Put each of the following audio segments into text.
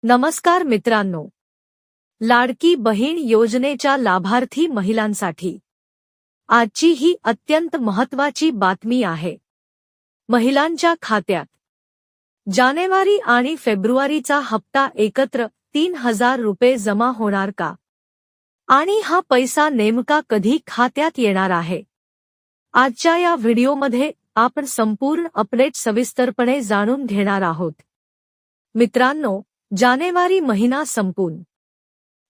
नमस्कार मित्रांनो, लाडकी बहीण योजनेच्या लाभार्थी महिलांसाठी आजची ही अत्यंत महत्त्वाची बातमी आहे. महिलांच्या खात्यात जानेवारी आणि फेब्रुवारीचा हप्ता एकत्र 3,000 रुपये जमा होणार का? आणि हा पैसा नेमका कधी खात्यात येणार आहे? आजच्या या व्हिडिओमध्ये आपण संपूर्ण अपडेट सविस्तरपणे जाणून घेणार आहोत. मित्रांनो, जानेवारी महिना संपून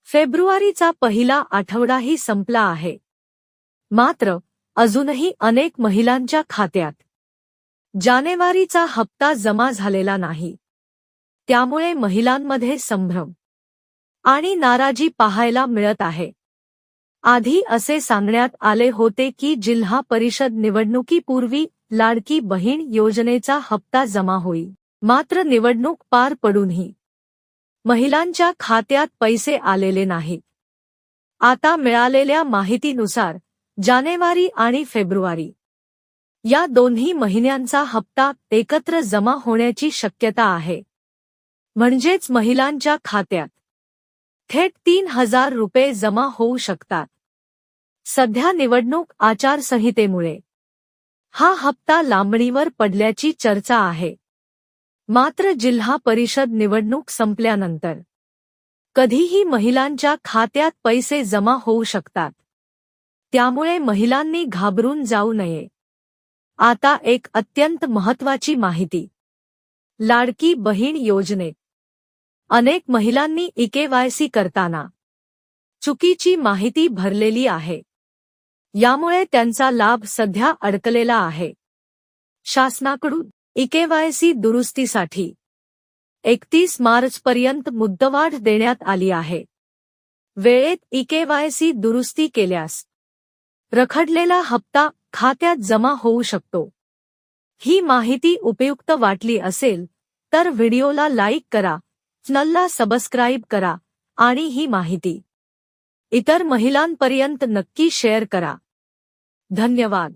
फेब्रुवारीचा पहिला आठवडाही संपला आहे. मात्र अजूनही अनेक महिलांच्या खात्यात जानेवारीचा हप्ता जमा झालेला नाही. त्यामुळे महिलांमध्ये संभ्रम आणि नाराजी पाहायला मिळत आहे. आधी असे सांगण्यात आले होते की जिल्हा परिषद निवडणुकीपूर्वी लाडकी बहीण योजनेचा हप्ता जमा होईल. मात्र निवडणूक पार पडूनही महिलांच्या खात्यात पैसे आलेले नाहीत. आता मिळालेल्या माहितीनुसार जानेवारी आणि फेब्रुवारी या दोन्ही महिन्यांचा हप्ता एकत्र जमा होण्याची शक्यता आहे. म्हणजेच महिलांच्या खात्यात थेट 3,000 रुपये जमा होऊ शकतात. सध्या निवडणूक आचारसंहितेमुळे हा हप्ता लांबणीवर पडल्याची चर्चा आहे. मात्र जिल्हा परिषद निवडणूक संपल्यानंतर कधीही महिलांच्या खात्यात पैसे जमा होऊ शकतात. त्यामुळे महिलांनी घाबरून जाऊ नये. आता एक अत्यंत महत्त्वाची माहिती. लाडकी बहीण योजनेत अनेक महिलांनी ई-के-वाय-सी करताना चुकीची माहिती भरलेली आहे. यामुळे त्यांचा लाभ सध्या अडकलेला आहे. शासनाकडून ई-के-वाय-सी दुरुस्तीसाठी 31 मार्चपर्यंत मुदतवाढ देण्यात आली आहे. वेळेत ई-के-वाय-सी दुरुस्ती केल्यास रखडलेला हप्ता खात्यात जमा होऊ शकतो. ही माहिती उपयुक्त वाटली असेल तर व्हिडिओला लाईक करा, चॅनलला सबस्क्राईब करा आणि ही माहिती इतर महिलांपर्यंत नक्की शेअर करा. धन्यवाद.